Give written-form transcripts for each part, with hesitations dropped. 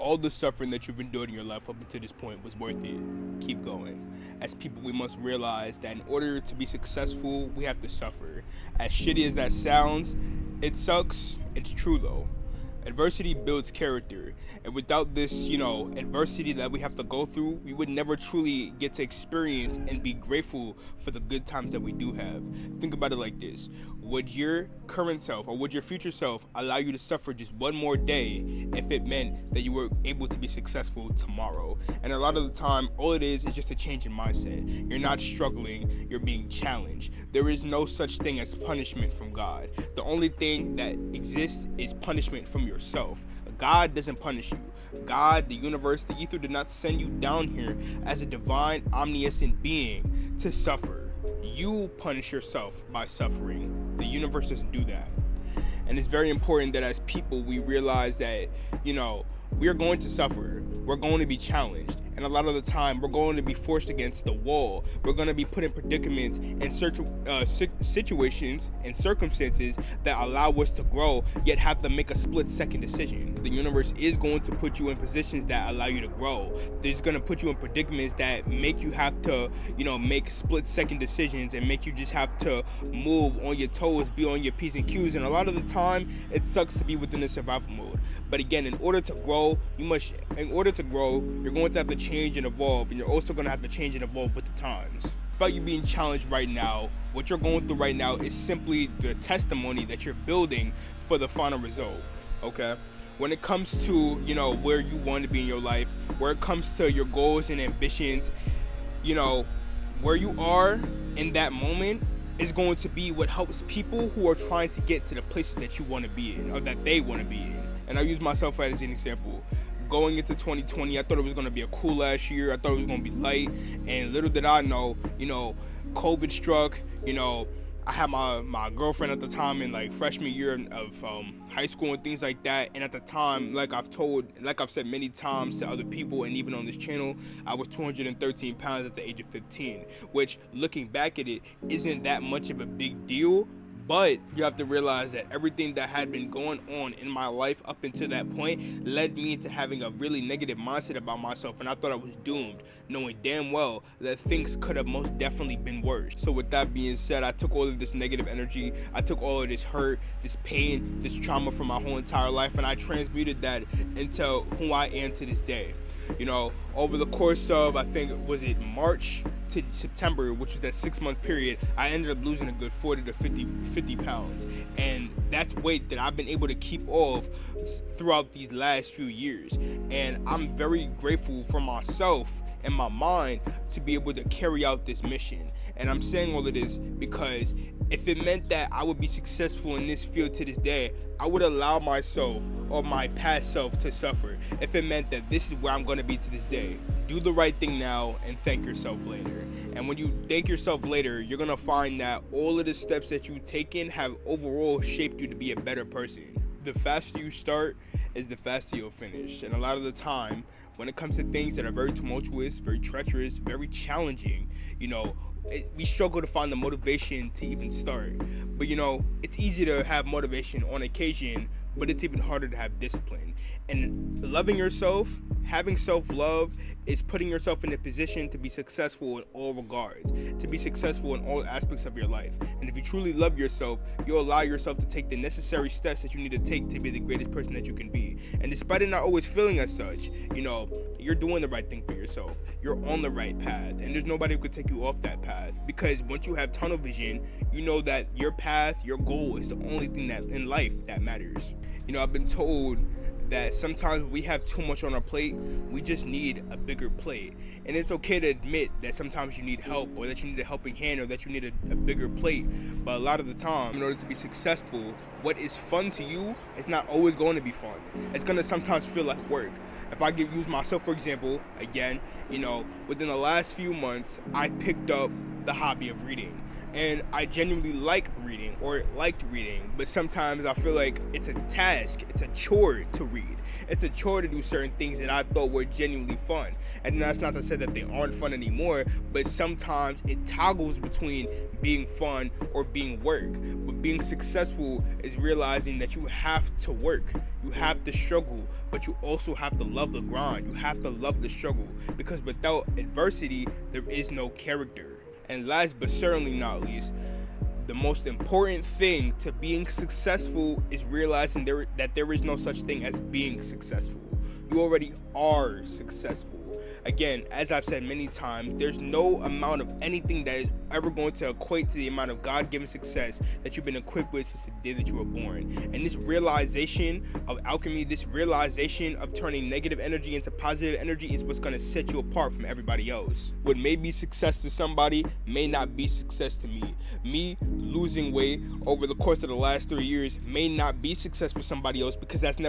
All the suffering that you've endured in your life up until this point was worth it. Keep going. As people, we must realize that in order to be successful, we have to suffer. As shitty as that sounds, it sucks. It's true though. Adversity builds character, and without this, adversity that we have to go through, we would never truly get to experience and be grateful for the good times that we do have. Think about it like this: would your current self or would your future self allow you to suffer just one more day if it meant that you were able to be successful tomorrow? And a lot of the time, all it is just a change in mindset. You're not struggling, you're being challenged. There is no such thing as punishment from God. The only thing that exists is punishment from yourself. God doesn't punish you. God, the universe, the ether did not send you down here as a divine, omniscient being to suffer. You punish yourself by suffering. The universe doesn't do that. And it's very important that as people we realize that, we are going to suffer. We're going to be challenged. And a lot of the time, we're going to be forced against the wall. We're going to be put in predicaments and situations and circumstances that allow us to grow, yet have to make a split-second decision. The universe is going to put you in positions that allow you to grow. There's going to put you in predicaments that make you have to, make split-second decisions and make you just have to move on your toes, be on your P's and Q's. And a lot of the time, it sucks to be within the survival mode. But again, in order to grow, you're going to have to change and evolve, and you're also going to have to change and evolve with the times. About you being challenged right now, what you're going through right now is simply the testimony that you're building for the final result. Okay? When it comes to, where you want to be in your life, where it comes to your goals and ambitions, where you are in that moment is going to be what helps people who are trying to get to the places that you want to be in, or that they want to be in. And I use myself as an example. Going into 2020, I thought it was going to be a cool last year. I thought it was going to be light. And little did I know, COVID struck. I had my girlfriend at the time in like freshman year of high school and things like that. And at the time, like I've said many times to other people and even on this channel, I was 213 pounds at the age of 15, which looking back at it isn't that much of a big deal. But you have to realize that everything that had been going on in my life up until that point led me into having a really negative mindset about myself, and I thought I was doomed, knowing damn well that things could have most definitely been worse. So with that being said, I took all of this negative energy, I took all of this hurt, this pain, this trauma from my whole entire life, and I transmuted that into who I am to this day. Over the course of, I think, was it March to September, which was that 6-month period, I ended up losing a good 40 to 50 pounds. And that's weight that I've been able to keep off throughout these last few years. And I'm very grateful for myself and my mind to be able to carry out this mission. And I'm saying all of this because if it meant that I would be successful in this field to this day, I would allow myself or my past self to suffer. If it meant that this is where I'm going to be to this day. Do the right thing now and thank yourself later. And when you thank yourself later, you're going to find that all of the steps that you've taken have overall shaped you to be a better person. The faster you start is the faster you'll finish. And a lot of the time, when it comes to things that are very tumultuous, very treacherous, very challenging, we struggle to find the motivation to even start. But it's easy to have motivation on occasion, but it's even harder to have discipline. And loving yourself, having self-love, is putting yourself in a position to be successful in all regards, to be successful in all aspects of your life. And if you truly love yourself, you'll allow yourself to take the necessary steps that you need to take to be the greatest person that you can be. And despite it not always feeling as such, you're doing the right thing for yourself. You're on the right path, and there's nobody who could take you off that path. Because once you have tunnel vision, you know that your path, your goal is the only thing that in life that matters. I've been told that sometimes we have too much on our plate, we just need a bigger plate. And it's okay to admit that sometimes you need help, or that you need a helping hand, or that you need a bigger plate. But a lot of the time, in order to be successful, what is fun to you is not always going to be fun. It's going to sometimes feel like work. If I use myself for example, again, within the last few months, I picked up the hobby of reading. And I genuinely like reading, or liked reading, but sometimes I feel like it's a task, it's a chore to read. It's a chore to do certain things that I thought were genuinely fun. And that's not to say that they aren't fun anymore, but sometimes it toggles between being fun or being work. But being successful is realizing that you have to work, you have to struggle, but you also have to love the grind, you have to love the struggle, because without adversity, there is no character. And last but certainly not least, the most important thing to being successful is realizing that there is no such thing as being successful. You already are successful. Again, as I've said many times, there's no amount of anything that is ever going to equate to the amount of God-given success that you've been equipped with since the day that you were born. And this realization of alchemy, this realization of turning negative energy into positive energy is what's going to set you apart from everybody else. What may be success to somebody may not be success to me. Me losing weight over the course of the last 3 years may not be success for somebody else, because that's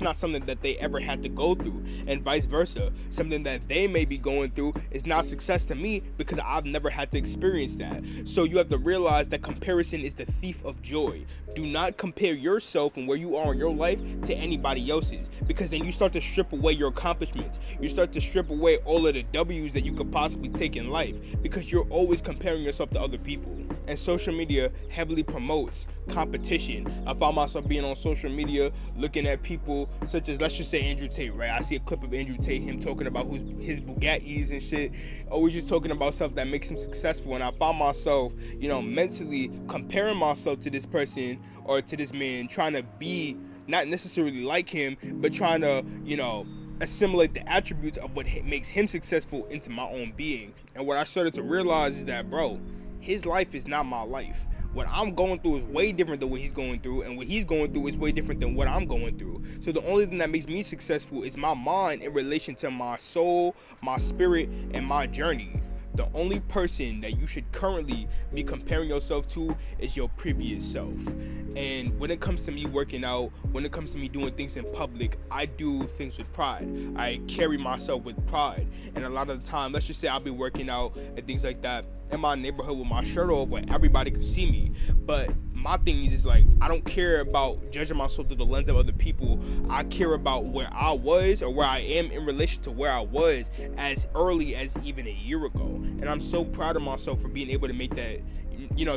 not something that they ever had to go through, and vice versa. Something that they may be going through is not success to me because I've never had to experience that. So you have to realize that comparison is the thief of joy. Do not compare yourself and where you are in your life to anybody else's, because then you start to strip away your accomplishments. You start to strip away all of the W's that you could possibly take in life, because you're always comparing yourself to other people. And social media heavily promotes competition. I found myself being on social media looking at people such as, let's just say, Andrew Tate, right? I see a clip of Andrew Tate, him talking about his Bugattis and shit, always just talking about stuff that makes him successful. And I found myself, mentally comparing myself to this person or to this man, trying to be not necessarily like him, but trying to, assimilate the attributes of what makes him successful into my own being. And what I started to realize is that, bro, his life is not my life. What I'm going through is way different than what he's going through, and what he's going through is way different than what I'm going through. So the only thing that makes me successful is my mind in relation to my soul, my spirit, and my journey. The only person that you should currently be comparing yourself to is your previous self. And when it comes to me working out, when it comes to me doing things in public, I do things with pride. I carry myself with pride. And a lot of the time, let's just say I'll be working out and things like that in my neighborhood with my shirt off where everybody could see me. But my thing is like, I don't care about judging myself through the lens of other people. I care about where I was or where I am in relation to where I was as early as even a year ago. And I'm so proud of myself for being able to make that,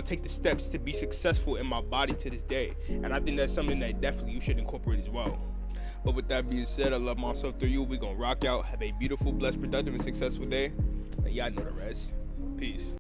take the steps to be successful in my body to this day. And I think that's something that definitely you should incorporate as well. But with that being said, I love myself through you. We're going to rock out. Have a beautiful, blessed, productive, and successful day. And y'all know the rest. Peace.